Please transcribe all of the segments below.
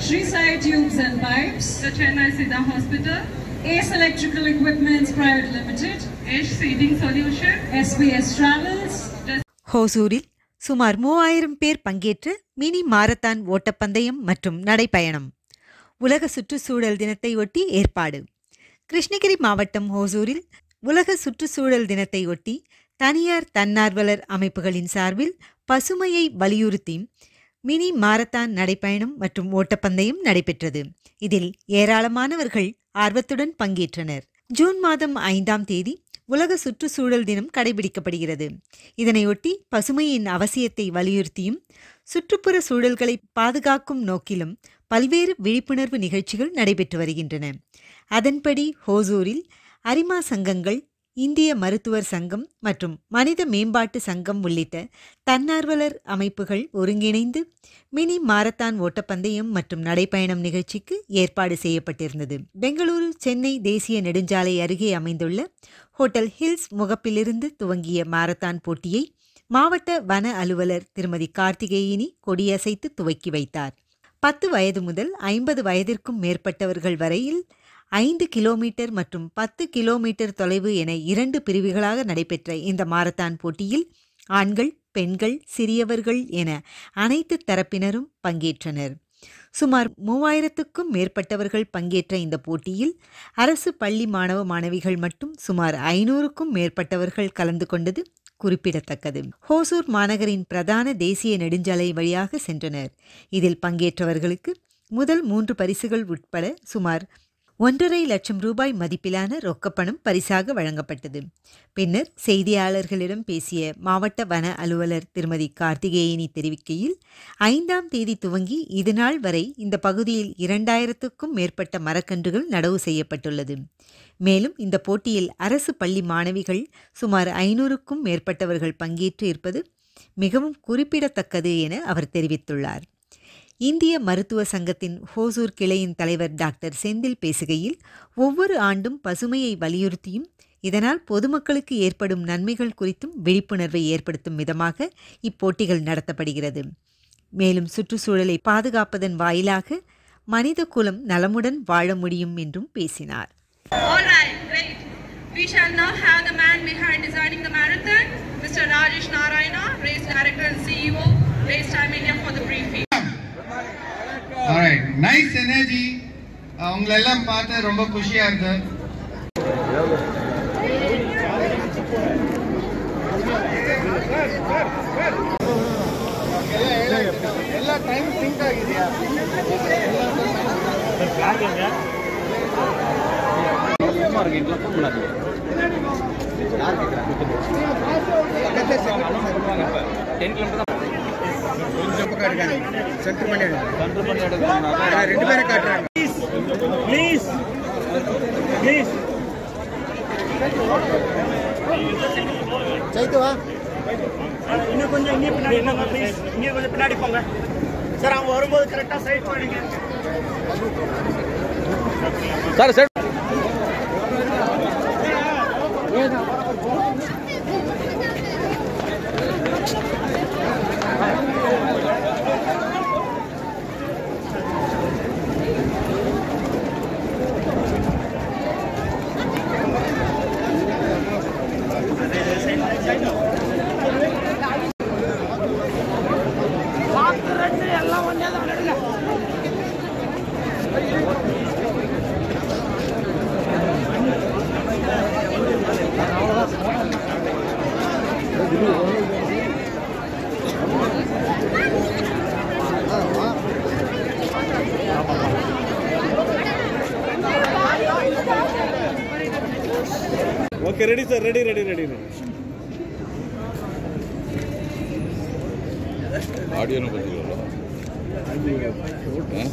Sri Sai Tubes and Pipes, the Chennai Siddha Hospital, Ace Electrical Equipments Private Limited, Ace Seating Solution, SBS Travels. ஹோசூரில் சுமார் 3000 பேர் பங்கேற்ற mini marathon ஓட்டப்பந்தயம் மற்றும் நடைப்பயணம். உலக சுற்றுச்சூழல் தினத்தை ஒட்டி ஏற்பாடு. கிருஷ்ணகிரி மாவட்டம் ஹோசூரில் உலக சுற்றுச்சூழல் தினத்தை ஒட்டி தனியார் தன்னார்வலர் அமைப்புகளின் சார்பில் பசுமையை வலியுறுத்தி மினி மாரத்தான் நடைப்பயணம் மற்றும் ஓட்டப்பந்தயம் நடைபெற்றது. இதில் ஏராளமானவர்கள் ஆர்வத்துடன் பங்கேற்றனர். ஜூன் மாதம் 5ஆம் தேதி உலக சுற்றுச்சூழல் தினம் கடைபிடிக்கப்படுகிறது. இதனையொட்டி பசுமையின் அவசியத்தை வலியுறுத்தியும் சுற்றுப்புற சூழல்களை பாதுகாக்கும் நோக்கிலும் பல்வேறு விழிப்புணர்வு நிகழ்ச்சிகள் நடைபெற்று வருகின்றன. அதன்படி ஹோசூரில் அரிமா சங்கங்கள், இந்திய மருத்துவர் சங்கம் மற்றும் மனித மேம்பாட்டு சங்கம் உள்ளிட்ட தன்னார்வலர் அமைப்புகள் ஒருங்கிணைந்து மினி மாரத்தான் ஓட்டப்பந்தயம் மற்றும் நடைப்பயணம் நிகழ்ச்சிக்கு ஏற்பாடு செய்யப்பட்டிருந்தது. பெங்களூரு சென்னை தேசிய நெடுஞ்சாலை அருகே அமைந்துள்ள ஹோட்டல் ஹில்ஸ் முகப்பிலிருந்து துவங்கிய மாரத்தான் போட்டியை மாவட்ட வன அலுவலர் திருமதி கார்த்திகேயினி கொடியசைத்து துவக்கி வைத்தார். 10 வயது முதல் 50 வயதிற்கும் மேற்பட்டவர்கள் வரையில் 5 கிலோமீட்டர் மற்றும் 10 கிலோமீட்டர் தொலைவு என 2 பிரிவுகளாக நடைபெற்ற இந்த மாரத்தான் போட்டியில் ஆண்கள், பெண்கள், சிறியவர்கள் என அனைத்து தரப்பினரும் பங்கேற்றனர். சுமார் 3000க்கும் மேற்பட்டவர்கள் பங்கேற்ற இந்த போட்டியில் அரசு பள்ளி மாணவ மாணவிகள் மட்டும் சுமார் 500க்கும் மேற்பட்டவர்கள் கலந்து கொண்டது குறிப்பிடத்தக்கது. ஹோசூர் மாநகரின் பிரதான தேசிய நெடுஞ்சாலை வழியாக சென்றனர். இதில் பங்கேற்றவர்களுக்கு முதல் 3 பரிசுகள் உட்பட சுமார் 1.5 லட்சம் ரூபாய் மதிப்பிலான ரொக்கப்பணம் பரிசாக வழங்கப்பட்டது. பின்னர் செய்தியாளர்களிடம் பேசிய மாவட்ட வன அலுவலர் திருமதி கார்த்திகேயினி தெரிவிக்கையில், 5ஆம் தேதி துவங்கி இதுநாள் வரை இந்த பகுதியில் 2000க்கும் மேற்பட்ட மரக்கன்றுகள் நடவு செய்யப்பட்டுள்ளது. மேலும் இந்த போட்டியில் அரசு பள்ளி மாணவிகள் சுமார் 500க்கும் மேற்பட்டவர்கள் பங்கேற்று இருப்பது மிகவும் குறிப்பிடத்தக்கது என அவர் தெரிவித்துள்ளார். இந்திய மருத்துவ சங்கத்தின் ஹோசூர் கிளையின் தலைவர் டாக்டர் செந்தில் பேசுகையில், ஒவ்வொரு ஆண்டும் பசுமையை வலியுறுத்தியும் இதனால் பொதுமக்களுக்கு ஏற்படும் நன்மைகள் குறித்தும் விழிப்புணர்வை ஏற்படுத்தும் விதமாக இப்போட்டிகள் நடத்தப்படுகிறது. மேலும் சுற்றுச்சூழலை பாதுகாப்பதன் வாயிலாக மனித குலம் நலமுடன் வாழ முடியும் என்றும் பேசினார். All right, great. We shall now have the man behind designing the marathon, Mr. Rajesh Narayana, race director and CEO, Race Time India, for the briefing. All right, nice energy. உங்களை எல்லாம் பார்த்து ரொம்ப குஷியா இருக்கு. எல்லா டைம் சிங்க் ஆகிதியா? இன்னும் கொஞ்சம் பின்னாடி போங்க சார். அவங்க வரும்போது கரெக்டா சைட் பண்ணுங்க sir. Sir Okay, ready sir, ready. Audio no badilalla.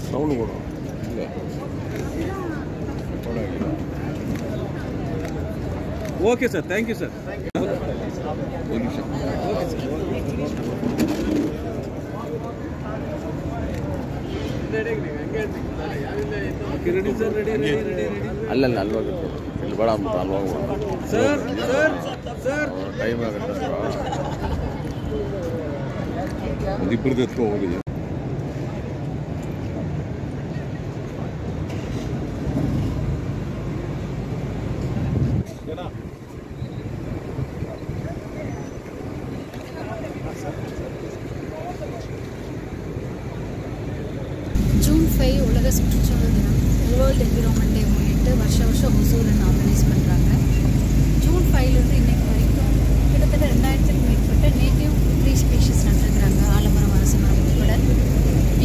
Sound bodu. Okay sir, thank you sir. Okay sir. Ready sir, ready. ಅಲ್ಲಲ್ಲ ಅಲ್ಲಿ ಹೋಗುತ್ತೆ ಇಲ್ಲಿ ಬೇಡ ಅಂತ ಅಲ್ಲಿ ಹೋಗ್ಬಿಡ ಸರ್ ಸರ್ ಸರ್ ಟೈಮ್ ಆಗುತ್ತೆ ಒಂದಿಬ್ಬರದ್ದು ಎತ್ಕೊ ಹೋಗಿ ஜூன் 5 உலக சுற்றுச்சூழல் தினம், வேர்ல்டு என்விரான்மெண்ட் டே முன்னிட்டு வருஷம் ஒசூரன் ஆர்கனைஸ் பண்ணுறாங்க. ஜூன் 5லேருந்து இன்னைக்கு வரைக்கும் கிட்டத்தட்ட 2000க்கும் மேற்பட்ட நேட்டிவ் ட்ரீ ஸ்பீஷீஸ் நட்டுருக்குறாங்க, ஆலமரம், அரசமரம் உட்பட.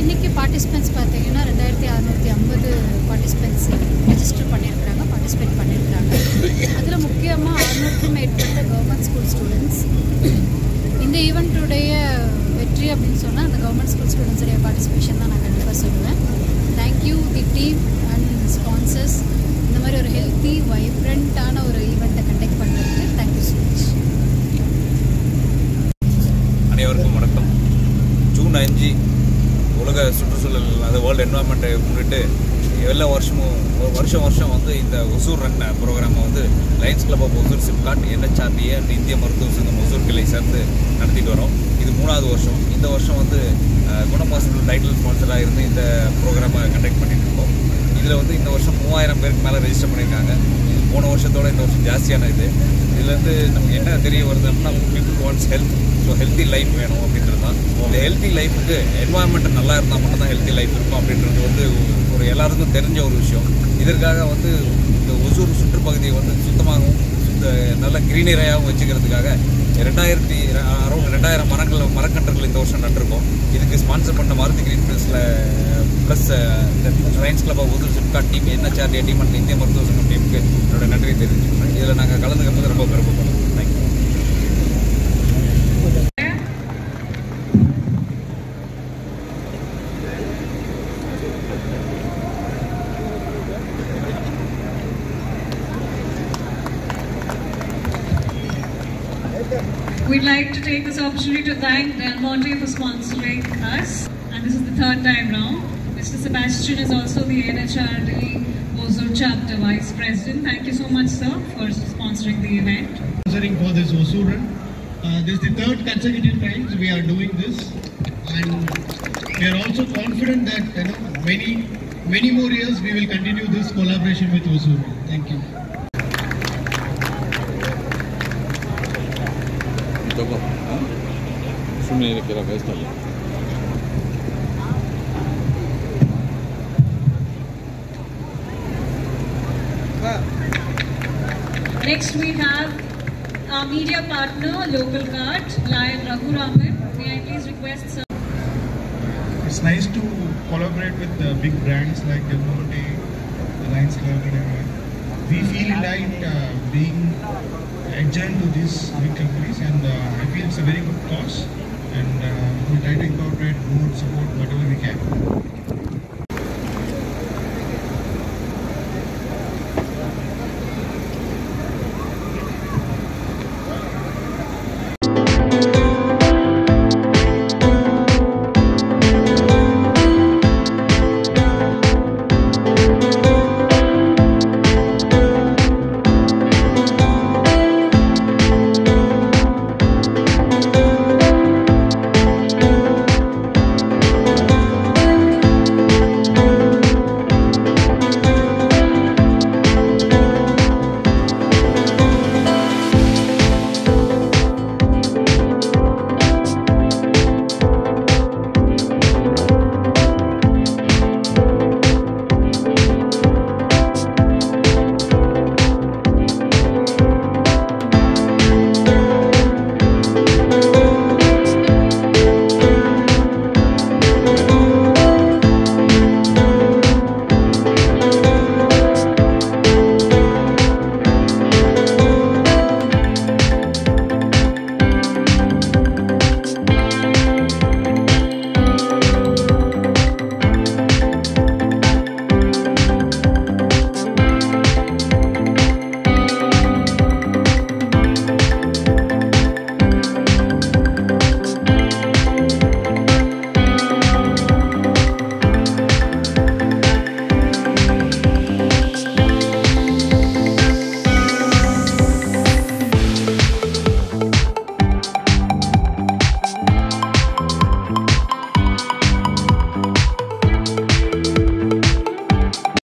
இன்றைக்கி பார்ட்டிசிபென்ட்ஸ் பார்த்தீங்கன்னா 2650 பார்ட்டிசிபென்ட்ஸ் ரெஜிஸ்டர் பண்ணியிருக்கிறாங்க, பார்ட்டிசிபேட் பண்ணியிருக்கிறாங்க. அதில் முக்கியமாக 600க்கும் மேற்பட்ட கவர்மெண்ட் ஸ்கூல் ஸ்டூடெண்ட்ஸ். இந்த ஈவெண்ட்டுடைய வெற்றி அப்படின்னு சொன்னால் அந்த கவர்மெண்ட் ஸ்கூல் ஸ்டூடெண்ட்ஸுடைய பார்ட்டிசிபேஷன் தான் நான் கண்டிப்பாக சொல்லுவேன். Thank you the team and sponsors. இந்த மாதிரி ஒரு ஹெல்த்தி வைப்ரண்ட்டான ஒரு ஈவெண்ட்டை கண்டக்ட் பண்ணுறதுக்கு தேங்க்யூ ஸோ மச். அனைவருக்கும் வணக்கம். ஜூன் 5 உலக சுற்றுச்சூழல், அது வேர்ல்டு என்வரான்மெண்ட்டை முன்னிட்டு எல்லா வருஷமும் வருஷம் வந்து இந்த ஒசூர் ரன் ப்ரோக்ராமை வந்து Lions club of Hosur, SIPCOT, NHRDA and இந்திய மருத்துவ சங்கம் ஒசூர் கிளை சேர்ந்து நடத்திட்டு வரோம். இது 3வது வருஷம். இந்த வருஷம் வந்து குணம் ஹாஸ்பிட்டல் டைட்டில் ஸ்பான்சராக இருந்து இந்த ப்ரோக்ராமை கண்டக்ட் பண்ணிட்டு இருக்கோம். இதில் வந்து இந்த வருஷம் 3000 பேருக்கு மேலே ரெஜிஸ்டர் பண்ணியிருக்காங்க. இது போன வருஷத்தோட இந்த வருஷம் ஜாஸ்தியான இது. இதில் வந்து நமக்கு என்ன தெரிய வருது அப்படின்னா, people wants health. So healthy life வேணும் அப்படின்றது தான். இந்த ஹெல்த்தி லைஃபுக்கு என்வாயன்மெண்ட் நல்லா இருந்தால் மட்டும் தான் ஹெல்த்தி லைஃப் இருக்கும் அப்படின்றது வந்து ஒரு எல்லாருக்கும் தெரிஞ்ச ஒரு விஷயம். இதற்காக வந்து இந்த ஒசூர் சுற்றுப்பகுதியை வந்து சுத்தமாகவும் நல்ல கிரீனரியாகவும் வச்சுக்கிறதுக்காக அரௌண்ட் 2000 மரக்கன்றுகள் இந்த வருஷம் நட்டிருக்கோம். இதுக்கு ஸ்பான்சர் பண்ண மாருதி கிரீன் பிளஸில் plus lions club of Hosur, SIPCOT team, NHRDA team and இந்திய மருத்துவ சங்கம் டீமுக்கு என்னோட நன்றியை தெரிவிச்சுக்கிறேன். இதில் நாங்கள் கலந்துக்கிறது ரொம்ப பெருமைப்படுறோம். Thank you. We'd like to take this opportunity to thank Del Monte for sponsoring us, and this is the 3rd time round. Mr. Sebastian is also the NHRD Hosur Chapter Vice President. Thank you so much, sir, for sponsoring the event. Sponsoring for this Hosur run. This is the 3rd consecutive times we are doing this, and we are also confident that many more years we will continue this collaboration with Hosur. Thank you. Next we have our media partner, Local Cart, Lion Raghuraman. May I please request sir? It's nice to collaborate with big brands like Del Monte, the Lions Club, and everyone. We feel like being adjoined to these big companies, and I feel it's a very good cause, and we try to incorporate, promote, support whatever we can.